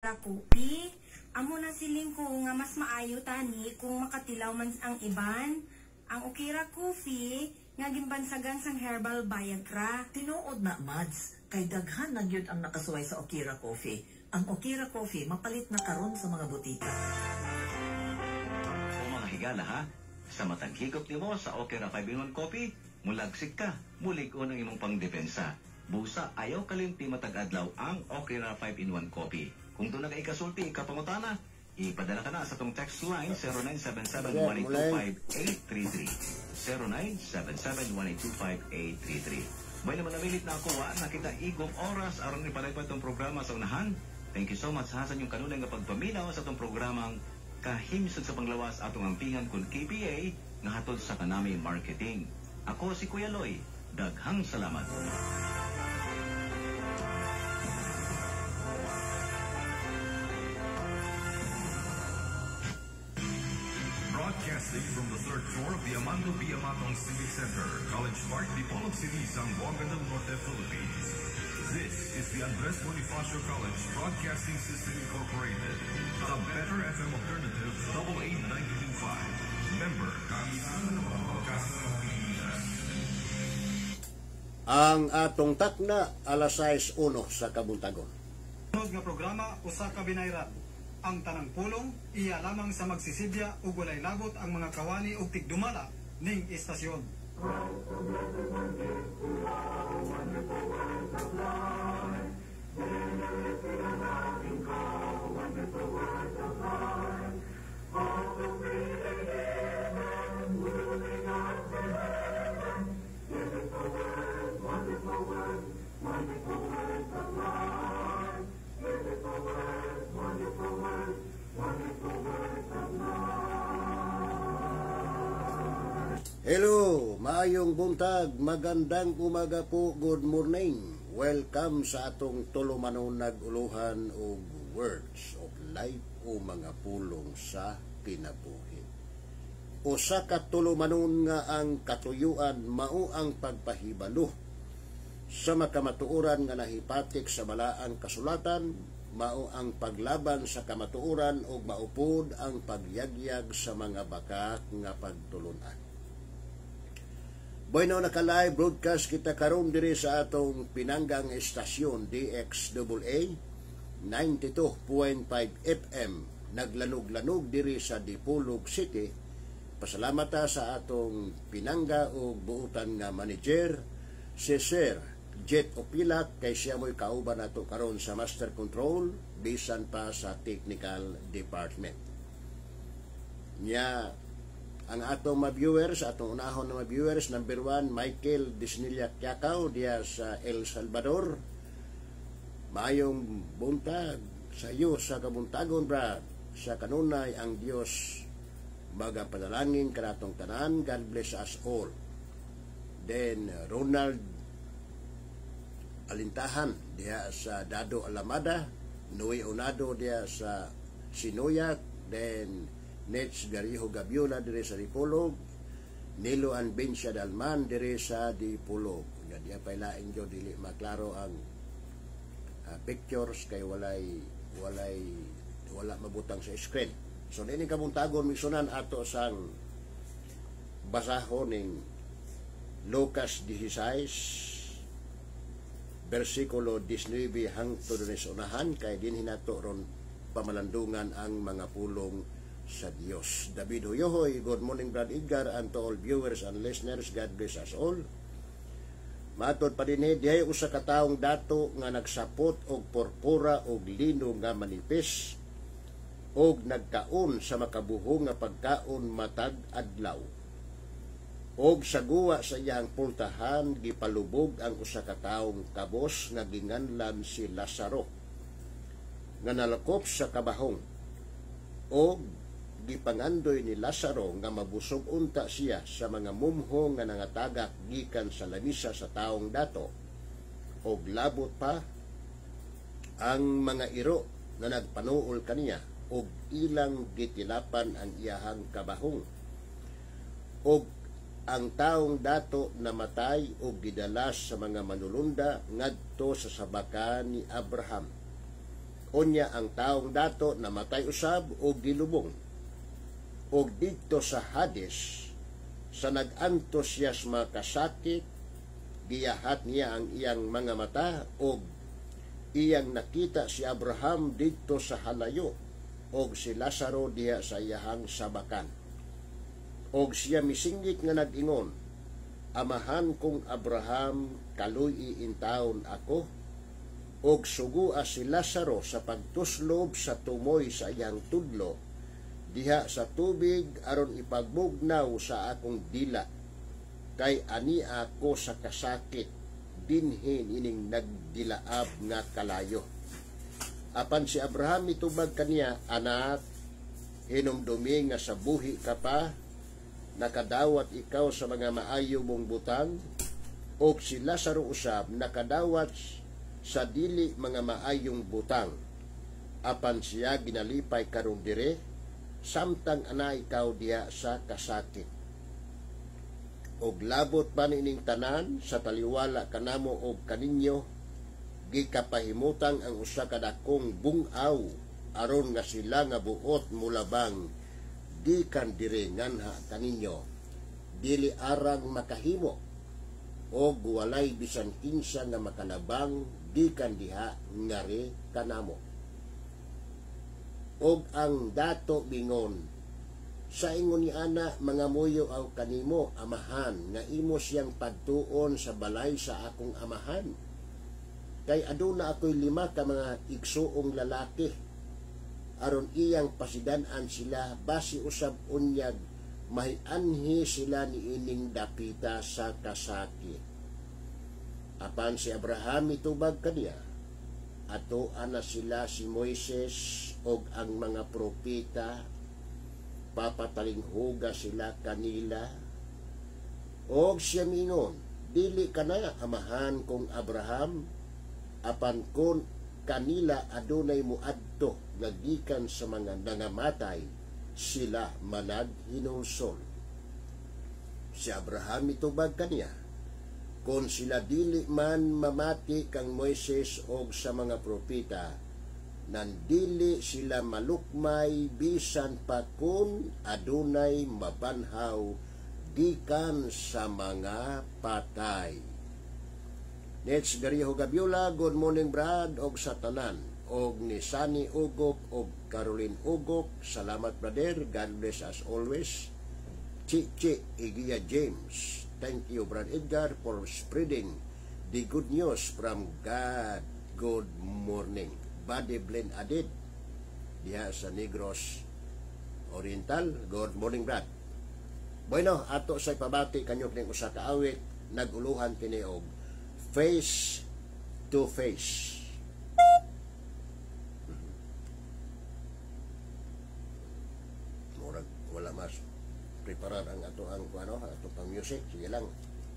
Okira Coffee. Amo na siling ko nga mas maayo tani kung makatilaw man ang iban. Ang Okira Coffee nga ginbansagan sang herbal Viagra. Tinuod na, Mads, kay daghan na gyud ang nakasuway sa Okira Coffee. Ang Okira Coffee mapalit na karon sa mga butika. O mga higala ha, sa matang higop nimo sa Okira 5-in-1 Coffee, mulagsik ka, mulig-on ang imong pangdepensa. Busa, ayaw kalimti matag-adlaw ang Okira 5-in-1 Coffee. Kung doon nag-ikasulti, ikapangutana, ipadala ka na sa tong text line 0977-1825-833. 0977-1825-833. May naman namilit na ako, nakita igong oras aron ni palay pa itong programa sa unahan. Thank you so much sa yung kanunay nga pagpaminaw sa itong programang kahimsog sa panglawas atong ampingan kung KPA nga hatod sa kanami marketing. Ako si Kuya Loy. Daghang salamat. Broadcasting from the third floor of the Amando P. Amatong Civic Center, College Park, Dipolog City, Zamboanga del Norte, Philippines. This is the Andres Bonifacio College Broadcasting System Incorporated. The better FM alternative, Double 8925. Member, Kapitan ng Broadcasting ng Pilipinas. Ang atong takna, alas 6:01 sa Kabuntagon. Sunod nga programa, usa ka binayra. Ang tanang pulong, iya lamang sa magsisidya ug walay labot ang mga kawani ug tigdumala ning istasyon. Hello, maayong buntag, magandang umaga po, good morning. Welcome sa atong tulumanon naguluhan og words of life o mga pulong sa kinabuhi. Usa ka tulumanon nga ang katuyuan mao ang pagpahibalo sa makamatuoran nga nahipatik sa balaang kasulatan, mao ang paglaban sa kamatuoran ug maupod ang pagyagyag sa mga bakak nga pagtulunan. Bueno, naka-live broadcast kita karon diri sa atong pinanggang estasyon DXAA 92.5 FM. Naglanog-lanog diri sa Dipolog City. Pasalamat sa atong pinangga o buutan nga manager, si Sir Jet Opilak, kay siya mo'y kauban nato karon sa Master Control, bisan pa sa Technical Department. Nya, ang atong mga viewers, atong unahon na mga viewers, number 1, Michael Disnilia Kiakaw, diya sa El Salvador. Maayong buntag sa iyo sa kabuntagon, brad. Sa kanunay ang Diyos magapadalangin kanatong tanan. God bless us all. Then, Ronald Alintahan, diya sa Dado Alamada. Noe Onado, diya sa Sinoyak. Then, Nets Gariho Gabiola dire sa Dipolog, Nilo Anbencia Dalman dire sa Dipolog. Nga diya pailaing jo dili maklaro ang pictures kay wala mabutang sa screen. So nini kabuntagon misunan ato sang basahon ning Lucas 16 versikulo 19 hangtod sa unahan kay dinhi nato ron pamalandungan ang mga pulong sa Dios. David Huyohoy, good morning Brad Edgar, and to all viewers and listeners, God bless us all. Matod pa din diay usa ka taong dato nga nagsapot og purpura og lino nga manipis og nagkaon sa makabuhong nga pagkaon matag adlaw. Og sa guwa sa iyang pultahan gipalubog ang usa ka taong kabos nga ginganlan si Lazaro nga nalakop sa kabahong. Og gipangandoy ni Lazaro nga mabusog unta siya sa mga mumho nga nangatagak gikan sa lamisa sa taong dato, og labot pa ang mga iro na nagpanuol kaniya og ilang gitilapan ang iyahang kabahong. Og ang taong dato namatay og gidalas sa mga manulunda ngadto sa sabakan ni Abraham. Unya ang taong dato namatay usab og gilubong. Og didto sa Hades, sa nag-antusyasma kasakit, giyahat niya ang iyang mga mata og iyang nakita si Abraham didto sa halayo og si Lazaro diha sa iyahang sabakan. Og siya misinggit nga nag-ingon, Amahan kong Abraham, kaluy intawon ako, og sugua si Lazaro sa pagtuslob sa tumoy sa iyang tudlo, diha sa tubig aron ipagbugnaw sa akong dila, kay ani ako sa kasakit, dinhin ining nagdilaab nga kalayo. Apan si Abraham mitubag kaniya, Anak, hinumdumi nga sa buhi ka pa, nakadawat ikaw sa mga maayo mong butang, og si Lazaro usab nakadawat sa dili mga maayong butang. Apan siya ginalipay karon dire, samtang ana ikaw diha sa kasakit. Og labot pa nining tanan sa taliwala kanamo og kaninyo, gikapahimutang ang usa ka dakong bungaw aron nga sila nga buot mulabang di kan dire nganha kaninyo, dili arang makahimo og walay bisan kinsa nga makanabang di kan diha ngari kanamo. Og ang dato bingon, sa ingon ni ana mga muyo aw kanimo amahan nga imo siyang padtuon sa balay sa akong amahan, kay aduna ako'y 5 ka mga igsuong lalaki, aron iyang pasidan-an sila basi usab unyag mahianhi sila ni ining dapita sa kasakit. Apan si Abraham mitubag kaniya, ato ana sila si Moises og ang mga propeta, papatalinghuga sila kanila. Og siya mingon, dili ka na amahan kong Abraham, apan kon kanila adunay muadto nga gikan sa mga nangamatay, sila manag hinulsol. Si Abraham mitubag kaniya, kung sila dili man mamati kang Moises og sa mga propeta, nandili sila malukmay bisan pa kun adunay mabanhaw gikan sa mga patay. Next Gariho Gabiola, good morning Brad og sa tanan, og ni Sunny Ugok og Caroline Ugok, salamat brother, God bless as always. Chichi Igia James, thank you Brad Edgar for spreading the good news from God. Good morning. Body Blend Adid diha sa Negros Oriental, good morning Brad. Bueno, ato sa ipabati kanyo kining usa ka awit, naguluhan kini og face to face. Murag wala mas preparar ang ato ang ato pang music, sige lang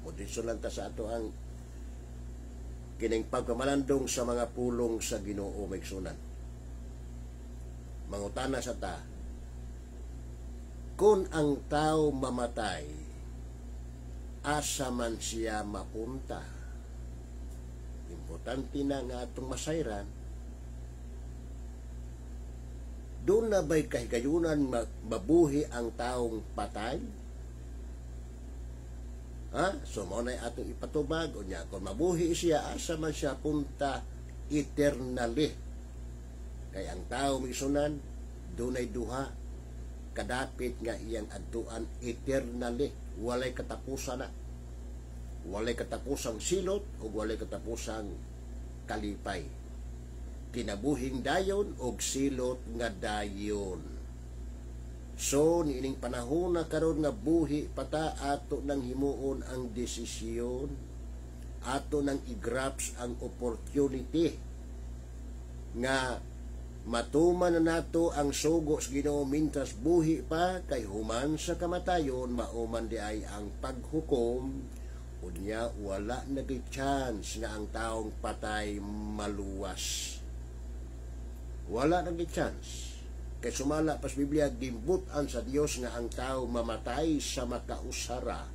modisyo lang ta sa ato ang kining pagkamalandong sa mga pulong sa Ginoo maigsunan. Mangutana sa ta, kung ang tao mamatay, asa man siya mapunta? Importante na nga atong masayran, doon na ba'y kahigayunan mabuhi ang taong patay? So mo na atong ipatubag o niya, kung mabuhi siya, asa man siya punta eternally. Kay ang tao misunan, dunay duha kadapit nga iyang adtuan eternally, walay katapusan na, walay katapusang silot o walay katapusang kalipay, kinabuhing dayon o silot nga dayon. So, niining panahon na karon nga buhi pata ato nang himuon ang desisyon, ato nang i-grasp ang opportunity nga matuman na nato ang sugo sa Ginoo mintas buhi pa, kay human sa kamatayon mauman di ay ang paghukom, unya wala nagay chance nga ang taong patay maluwas. Wala nagay chance. Kay sumala pas Biblia, gimbutan sa Dios nga ang tao mamatay sa makausara,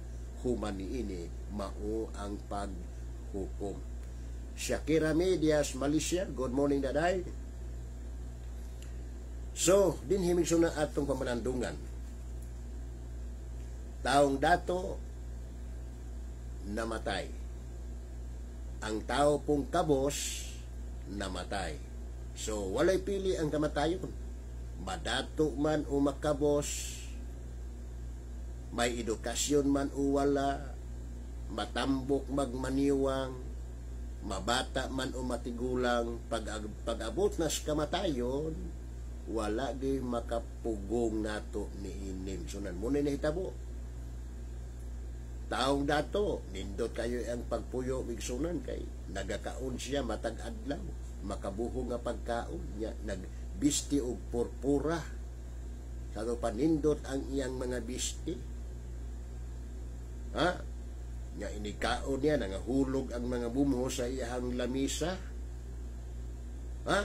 human niini mao ang paghukom. Shakira Medias, Malaysia, good morning daday. So, din himigso na atong pamalandungan. Taong dato, namatay. Ang tao pong kabos, namatay. So, walay pili ang kamatayon. Madato man o makabos, may edukasyon man o wala, matambok magmaniwang, mabata man o matigulang, pag-abot na sa kamatayon, wala di makapugong nato ni inim. So, nan muna nahitabo. Taong dato, nindot kayo ang pagpuyo migsunan kay nagakaon siya matag adlaw, makabuho nga pagkaon niya, nagbisti og purpura. Sa panindot ang iyang mga bisti. Ha? Nga inikaon niya, nangahulog ang mga bumuho sa iyang lamisa. Ha?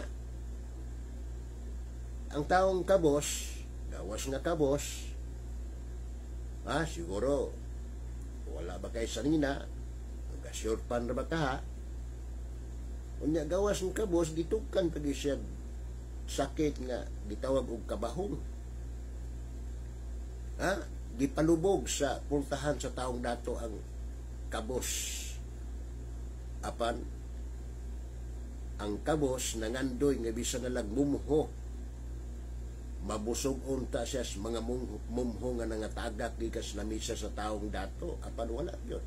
Ang taong kabos, gawas nga kabos, ha? Siguro, wala ba kay sanina, nagasyurpan na ba ka? Unya gawas ng kabos, gitukan pag siya sakit nga, gitawag og kabahong. Ha? Gipalubog sa pultahan sa taong dato ang kabos. Apan, ang kabos nangandoy nga bisan na lang mumho. Mabusog unta siya sa mga mumho nga nangatagak di kas lamisa sa taong dato. Apan wala yun.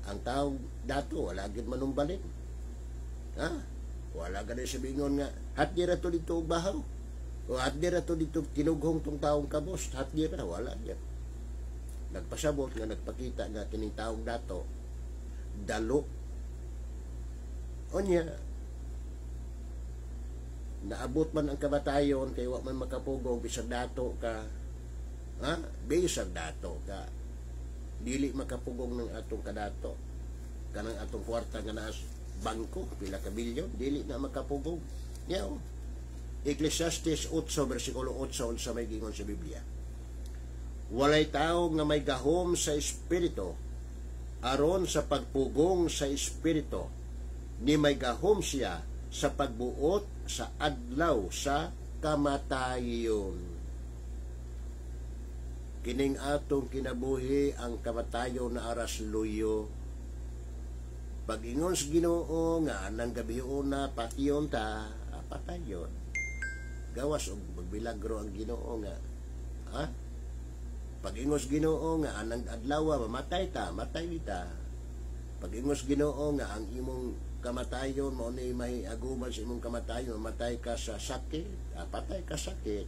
Ang taong dato, wala gid manumbalin. Ha? Wala ganun sabihin nga, hatdira to dito bahaw. O hatdira to dito tinughong tong taong kabos. Hatdira, wala yan. Nagpasabot nga, nagpakita nga kining taong dato, dalo. Onya, naabot man ang kamatayon kay wa man makapugong bisag dato ka, ha? Bisag dato ka, dili makapugong ng atong kadato, kanang atong kwarta nga naas bangko pila ka bilyon, dili na makapugong. Yaw, Ecclesiastes 8 versikulo 8 unsa may gingon sa Biblia, walay tao nga may gahom sa espiritu aron sa pagpugong sa espiritu, ni may gahom siya sa pagbuot sa adlaw sa kamatayon. Kining atong kinabuhi ang kamatayon na aras luyo. Pag-ingon sa Ginoo nga anang gabi una pation ta, patayon. Gawas og magbilagro ang Ginoo nga, ha? Pag-ingon sa Ginoo nga anang adlaw mamatay ta, matay ta. Pag-ingon sa Ginoo nga ang imong kamatayon mo ni may aguman sa imong kamatayon, mamatay ka sa sakit, patay ka sakit,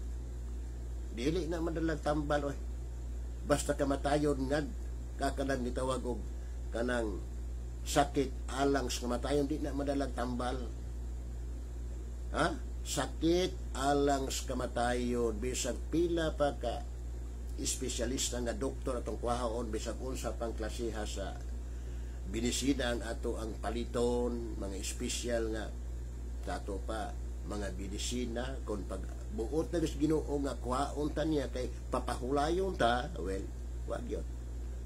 dili na madalang tambal. Basta kamatayon nga kakanang gitawag og kanang sakit alang sa kamatayon, di na madalang tambal. Ha? Sakit alang sa kamatayon, bisag pila pa ka espesyalista nga doktor atong kuhaon, bisag unsa pang klasiha sa binisinan ato ang paliton, mga espesyal nga tato pa mga binisina kung pag buot na bis Ginoo nga kuhaon ta niya kay papahulayon ta, well, wag yun,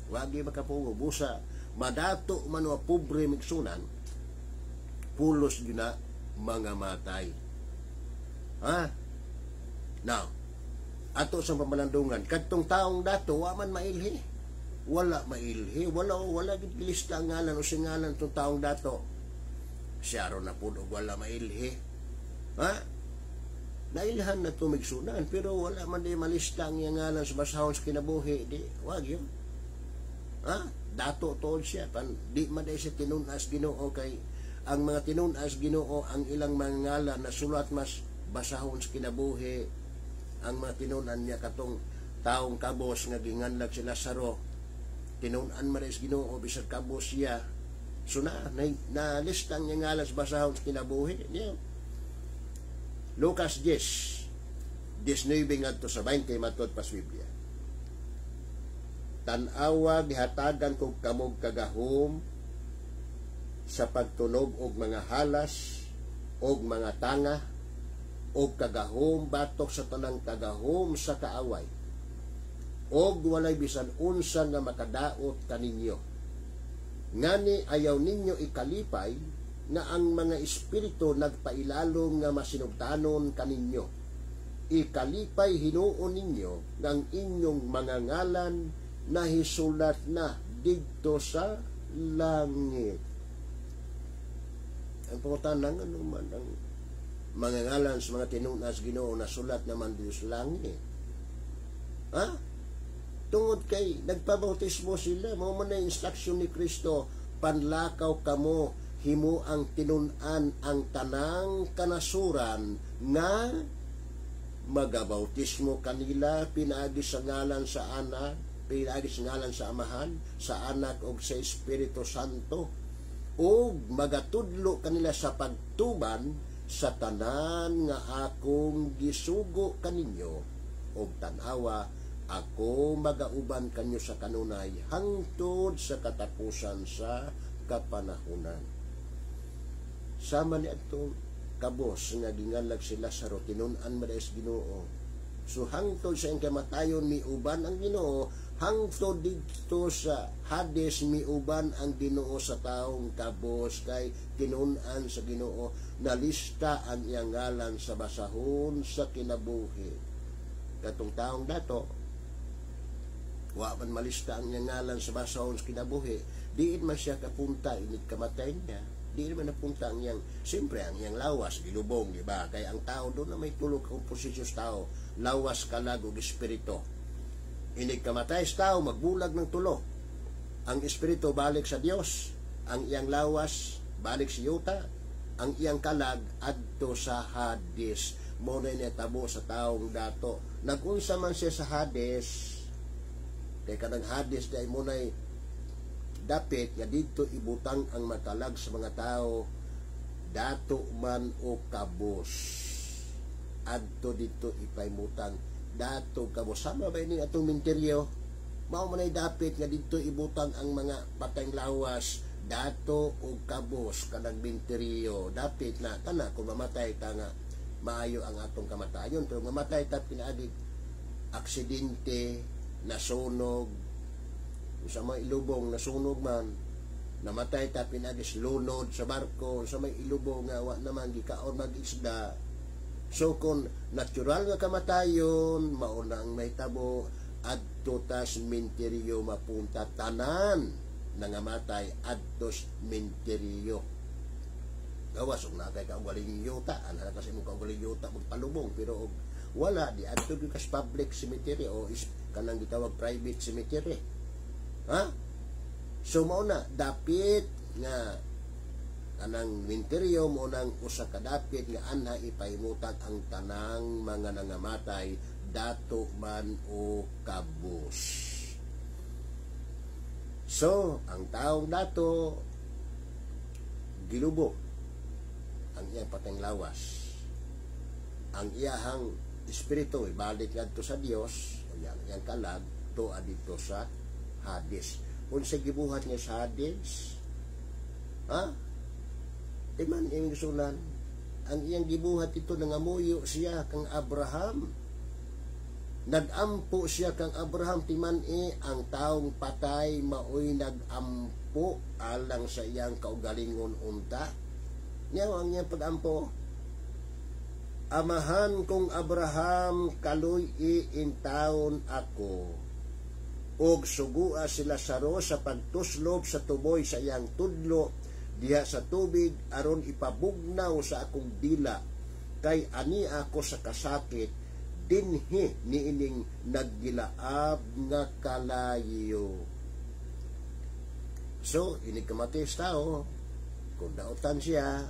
wag yun makapungo busa madato man wa pobre migsunan, pulos yun na mga matay. Ha? Now, ato sa pamalandungan, kadtong taong dato wa man mailhi, wala mailhi, wala gilista ngalan o singalan itong taong dato. Siya ron na po wala mailhi. Ha? Nailhan na tumigsunan, pero wala man di malista ang ngalan sa basahon sa kinabuhi, di, wag yun. Ha? Dato toon siya, di man di siya tinunas Ginoo kay ang mga tinunas Ginoo ang ilang mga ngalan na sulat mas basahon sa kinabuhi, ang mga tinunan niya katong taong kabos nga ginganlag si Lazaro, tinunan man is Ginoo bisag kabos siya. So na listang niya ngalas basahon sa kinabuhi niya. Lucas 10 ngadto sa 20 matod pas Biblia. Tan-awa gihatagan kog kamog kagahom sa pagtunog og mga halas og mga tanga og kagahom batok sa tanang kagahom sa kaaway, og walay bisan unsa nga makadaot kaninyo. Ngani ayaw ninyo ikalipay nga ang mga espiritu nagpailalom nga masinugtanon kaninyo. Ikalipay hinuon ninyo nga ang inyong mga ngalan na hisulat na didto sa langit. Ang pangutanang ano man ang mga ngalan sa mga tinunas Ginoo na sulat naman dito sa langit. Ha? Tungod kay nagpabautismo sila, mao man na instruction ni Kristo, panlakaw kamo, himo ang tinunan ang tanang kanasuran nga magabautismo kanila pinaagi sa ngalan sa anak, pinaagi sa ngalan sa amahan, sa anak ug sa Espiritu Santo, ug magatudlo kanila sa pagtuban sa tanan nga akong gisugo kaninyo, ug tanawa ako magauban kanyo sa kanunay hangtod sa katapusan sa kapanahunan. Sama ni atong kabos nga gingalag sila sa rotinon-an madaes Ginoo. So hangtod sa kamatayon miuban ang Ginoo, hangtod dito sa Hades miuban ang Ginoo sa taong kabos, kay tinun-an sa Ginoo nalista ang iyang ngalan sa basahon sa kinabuhi. Katong taong dato wa man malista ang iyang ngalan sa basahon sa kinabuhi, diin man siya kapunta init kamatay niya. Di naman napunta ang iyang, siyempre ang iyang lawas, gilubong, di ba? Kaya ang tao doon na may tulog komposisyon sa tao, lawas, kalag, ug espiritu. Inig kamatay sa tao, magbulag ng tulo. Ang espiritu balik sa Dios, ang iyang lawas balik sa yuta, ang iyang kalag adto sa Hades. Muna initabo sa taong dato. Nagunsa man siya sa Hades, kaya kanang Hades dahil muna'y dapit nga dito ibutang ang matalag sa mga tao, dato man o kabos. Adto dito ipaymutang dato kabos. Sama ba ini atong minteryo? Mao man ay dapit nga dito ibutang ang mga patayng lawas, dato o kabos kanang minteryo. Dapit na kana kung mamatay ta nga maayo ang atong kamatayon, pero mamatay ta pinaagi aksidente, nasunog, sa may ilubong nasunog man, namatay ta pinagis lunod sa barko, sa may ilubong nga wa naman gikaon mag-isda. So kung natural nga kamatayon, mauna ang may tabo, adto tas minteryo mapunta tanan nangamatay adtos minteryo. Gawas og nakay kaugaling yuta, ana kasi mo kaugaling yuta magpalubong, pero wala di adto kas public cemetery o kanang gitawag private cemetery. Ha? So mao na dapit nga kanang minteryo mo nang usa ka dapit nga anha ipahimutan ang tanang mga nangamatay, dato man o kabus. So ang taong dato gilubo ang iyang patayng lawas, ang iyahang espiritu ibalik ngadto sa Dios, o yang kalag tuwa dito sa Hades. Unsa gibuhat niya sa Hades? Ha? Iman imong sunan, ang iyang gibuhat ito nangamuyo siya kang Abraham. Nagampo siya kang Abraham timan ang taong patay maoy nagampo alang sa iyang kaugalingon unta. Niya ang iyang pagampo. Amahan kong Abraham, kaluy in taon ako. Og sugua sila saro sa pagtuslob sa tuboy sa iyang tudlo diha sa tubig aron ipabugnaw sa akong dila, kay ani ako sa kasakit dinhi niining naggilaab nga kalayo. So ini kamatis tao kung dautan siya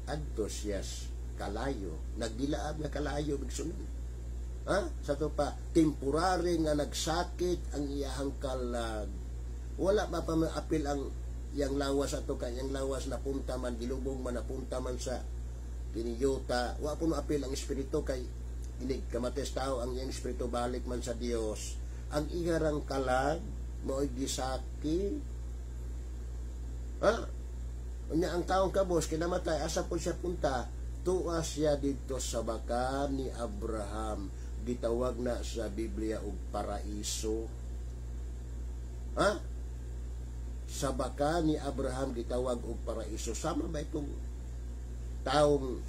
adto siya kalayo, naggilaab nga kalayo bigsunan. Ha? Sa to pa, temporary nga nagsakit ang iyahang kalag. Wala pa apil ang iyang lawas ato kay iyang lawas napunta man gilubong man napunta man sa kiniyota. Wa po apil ang espiritu kay inig kamates tao ang iyang espiritu balik man sa Dios. Ang iharang kalag mo'y gisaki. Ha? Unya ang taong kabos kinamatay asa po siya punta, tuwa siya dito sa baka ni Abraham. Gitawag na sa Biblia og paraiso. Ha? sa baka ni Abraham gitawag og paraiso. Sama ba itong taong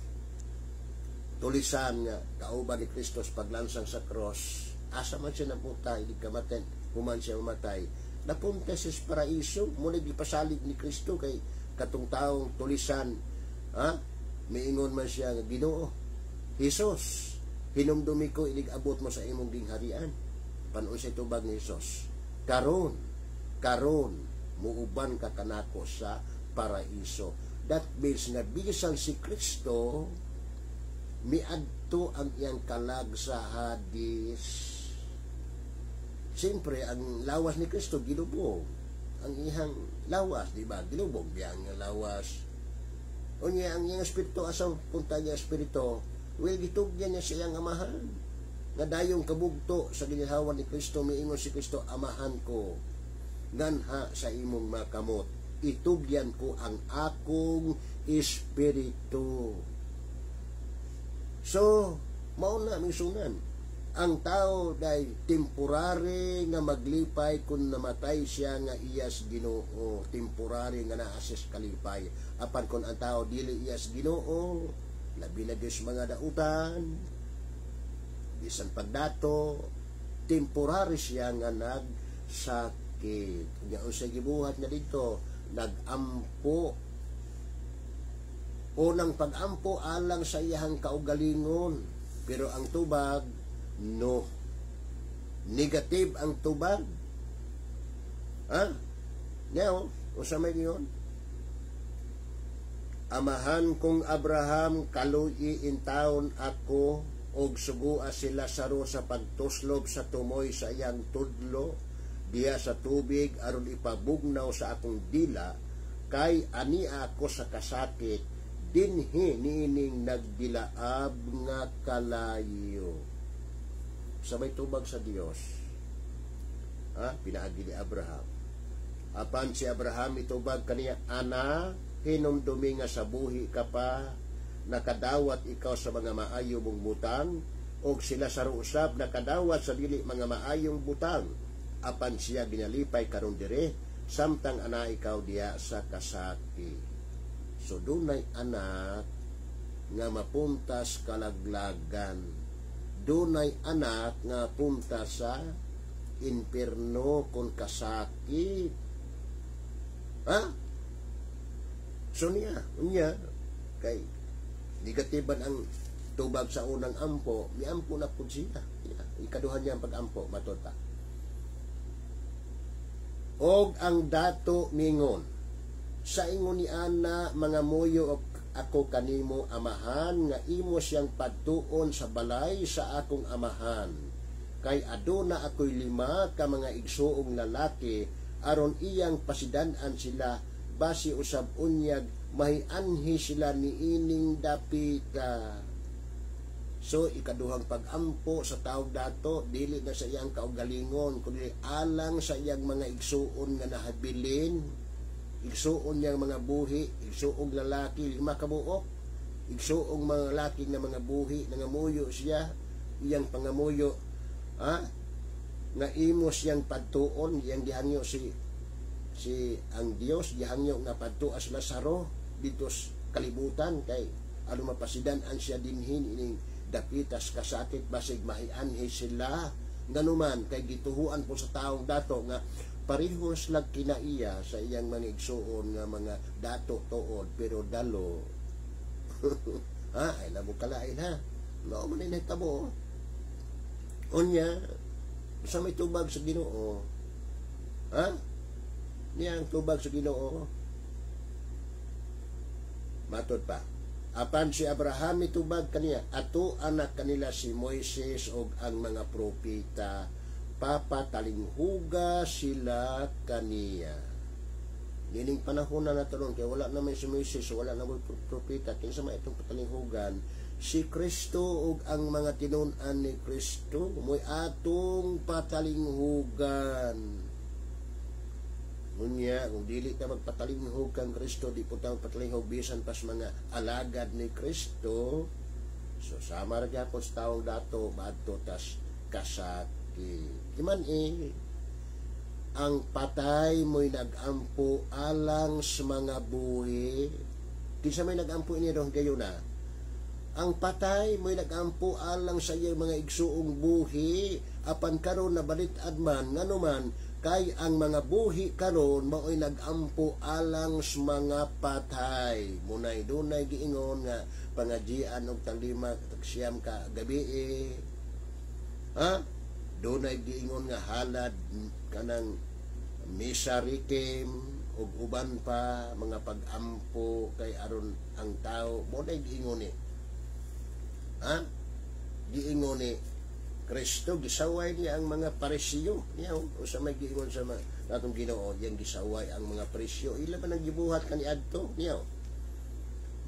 tulisan nga kauban ni Kristo sa paglansang sa cross? Asa man siya napunta, hindi kamaten, human siya umatay. Napunta siya sa paraiso, muna gipasalig ni Kristo kay katong taong tulisan, miingon man siya nga, Ginoo, Hesus, hinumdumi ko inig-abot mo sa imong gingharian. Panon siya tubag ni Hesus, karon muuban ka kanako sa paraiso. That means nga bisan si Kristo miadto ang iyang kalag sa Hades. Siyempre ang lawas ni Kristo gilubog ang iyang lawas, di ba? Gilubog niya ang lawas. Unya ang iyang espiritu, asang punta niya espiritu, gitugyan niya sa iyang amahan. Nga dayong kabugto sa ginihawan ni Kristo, miingon si Kristo, amahan ko, nganha sa imong makamot, itugyan ko ang akong espiritu. So, mauna misunan, ang tao day temporary nga maglipay kung namatay siya nga iyas Ginoo, temporary nga naasis kalipay. Apan kung ang tao dili iyas Ginoo, labi na Diyos mga dautan, bisan pagdato, temporary siya nga nagsakit. Nga usay gibuhat na dito, nagampo. Unang pagampo alang sa iyang kaugalingon, pero ang tubag, no. Negative ang tubag. Now, usa may giyon? Amahan kong Abraham, kaluyi in taon ako, og sugua sila saro sa pagtuslob sa tumoy sa iyang tudlo, diya sa tubig, aron ipabugnaw sa akong dila, kay ani ako sa kasakit, dinhi niining nagdilaab nga kalayo. Sa may tubag sa Dios, pinaagi ni Abraham. Apan si Abraham itubag kaniya, ana, hinumdumi nga sa buhi ka pa, nakadawat ikaw sa mga maayo mong butang, o sila sa usab nakadawat sa dili mga maayong butang. Apan siya ginalipay karon dire, samtang ana ikaw diya sa kasaki. So dunay anak nga mapuntas kalaglagan, dunay anak nga punta sa impierno kung kasakit. So unya kay negatiban ang tubag sa unang ampo, miampo na po siya. Ikaduhan niya ang pag-ampo, matota. Og ang dato mingon, sa ingon ni Ana, mga muyo ako kanimo amahan, nga imo siyang pagtuon sa balay sa akong amahan. Kay aduna ako'y 5 ka mga igsuong lalaki, aron iyang pasidan-an sila, basi usab unyag, mahianhi sila ni ining dapita. So, ikaduhang pag-ampo sa tawag dato, dili na sa iyang kaugalingon, kundi alang sa iyang mga igsuon nga nahabilin, igsuon niyang mga buhi, igsuong lalaki, 5 kabuok, igsuong mga lalaki na mga buhi, nangamuyo siya, iyang pangamuyo, nga imo siyang pagtuon, iyang gihangyo si ang Dios, gihangyo nga pagtuas Lazaro, dito kalibutan, kay ano mapasidan ang siya dinhin, ining dapitas kasakit, basig mahianhi sila, nganuman, kay gituhuan po sa taong dato, nga parehos lag kinaiya sa iyang mga igsuon nga mga dato tuod pero dalo. Ay labo kalain ha. No man ni tabo. Unya sa may tubag sa Ginoo. Niyang tubag sa Ginoo. Matod pa. Apan si Abraham itubag kaniya, ato anak kanila si Moises og ang mga propeta, papatalinghuga sila kaniya. Nining panahon na natalon, kaya wala naman si Moises, wala naman propeta, kinsa man itong patalinghugan, si Kristo og ang mga tinunan ni Kristo, mo'y atong patalinghugan. Unya, kung dili ka magpatalinghog kang Kristo, di po tayo patalinghog bisan pas mga alagad ni Kristo. So, sama rin ako sa taong dato, maadto tas kasaki. Iman ang patay mo'y nagampo alang sa mga buhi. Kinsa may nagampo ini ron kayo na? Ang patay mo'y nagampo alang sa iyang mga igsuong buhi, apan karon nabalitad man nganuman kay ang mga buhi karon mao'y nagampo alang sa mga patay. Munay dunay giingon nga pangajian og talima tagsiyam ka gabi dunay giingon nga halad kanang misarikim ug uban pa mga pag-ampo kay aron ang tao mo na giingon ni giingon ni Kristo gisaway niya ang mga parisyo niya o sa may giingon sa natong Ginoo yang gisaway ang mga parisyo ila man ang gibuhat kaniadto niya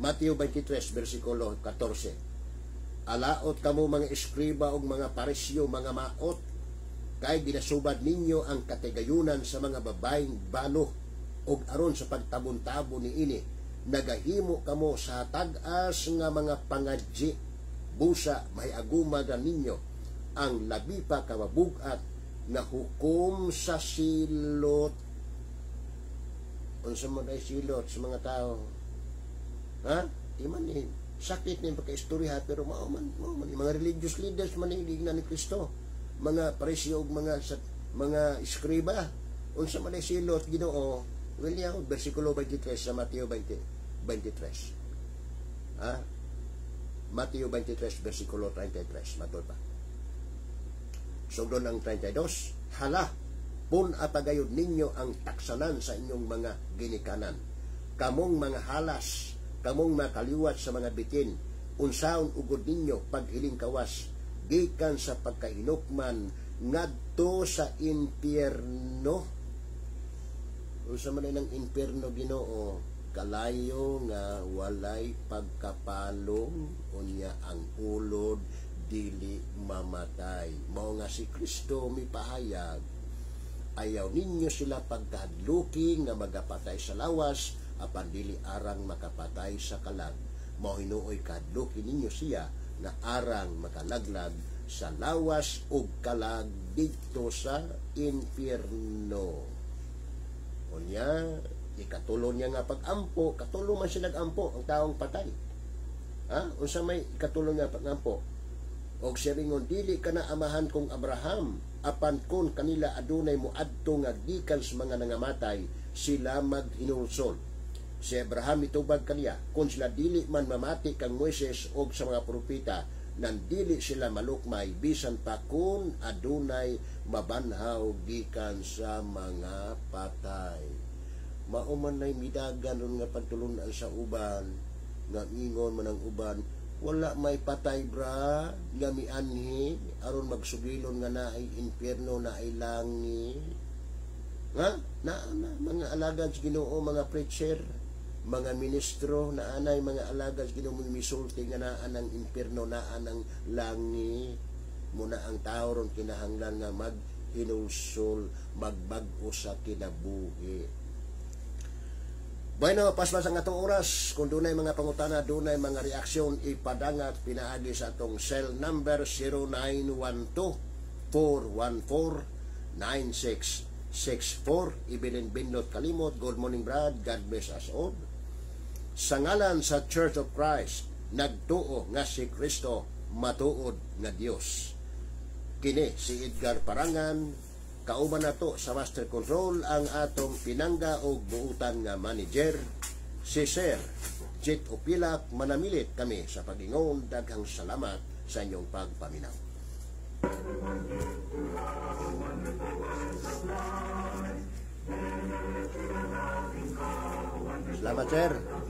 Mateo 23 versikulo 14 alaot kamo mga eskriba ug mga parisyo mga maot kay ginasubad ninyo ang katigayunan sa mga babaeng balo ug aron sa pagtabon-tabon niini nagahimo kamo sa tag-as nga mga pangadji busa may agumagan ninyo ang labi pa kamabug-at nga hukom sa silot. Unsa man ay silot sa mga tao? Di man ni sakit ni pagkaistorya pero mao man mga religious leaders man ni ni Kristo. Mga parisyo ug mga eskriba unsa man ay silot Ginoo William bersikulo 23 sa Mateo 23 Mateo 23 bersikulo 33 matod pa sugdon ang 32 hala pun atagayod ninyo ang taksanan sa inyong mga ginikanan kamong mga halas kamong makaliwat sa mga bitin unsaon ugod ninyo pag-iling kawas gikan sa pagkainukman ngadto sa impyerno. Unsa man ng impyerno Ginoo kalayo nga walay pagkapalong unya ang ulod dili mamatay. Mao nga si Kristo mipahayag ayaw ninyo sila pagkadluki nga magapatay sa lawas apan dili arang makapatay sa kalag. Mao hinuoy kadluki ninyo siya na arang makalaglag sa lawas ug kalag dito sa impyerno. Unya ikatulon niya nga pag-ampo katulong man siya nag-ampo ang taong patay. Unsa may ikatulong nga pag-ampo? Og siringon dili kana amahan kong Abraham apan kon kanila adunay moadto nga gikan sa mga nangamatay sila maghinulsol. Si Abraham itubag kaniya kon sila dili man mamati kang Moises og sa mga propeta nan dili sila malukmay bisan pa kun adunay mabanhaw gikan sa mga patay. Mao man nay midagan nga pagtulunan sa uban nga ingon man ang uban wala may patay bra nga mianhi aron magsugilon nga naay impyerno naay langit. Mga alagad sa Ginoo mga preacher mga ministro naanay mga alagad sa Ginoo misulti nga naan ang impyerno naan ang langit. Muna ang tao ron kinahanglan nga maghinulsol magbag-o sa kinabuhi. Bueno, paspas ang atong oras. Kung dunay mga pangutana, dunay mga reaksyon, ipadangat pinaagi sa atong cell number 0914-414-9664. Ibinindot kalimot. Good morning, Brad. God bless us all. Sa ngalan sa Church of Christ, nagtuo nga si Kristo, matuod nga Dios. Kini si Edgar Parangan, kauban nato sa Master Control ang atong pinangga o buutan nga manager si Sir Jit Opilak. Manamilit kami sa pagingon. Daghang salamat sa inyong pagpaminaw. Salamat, Sir.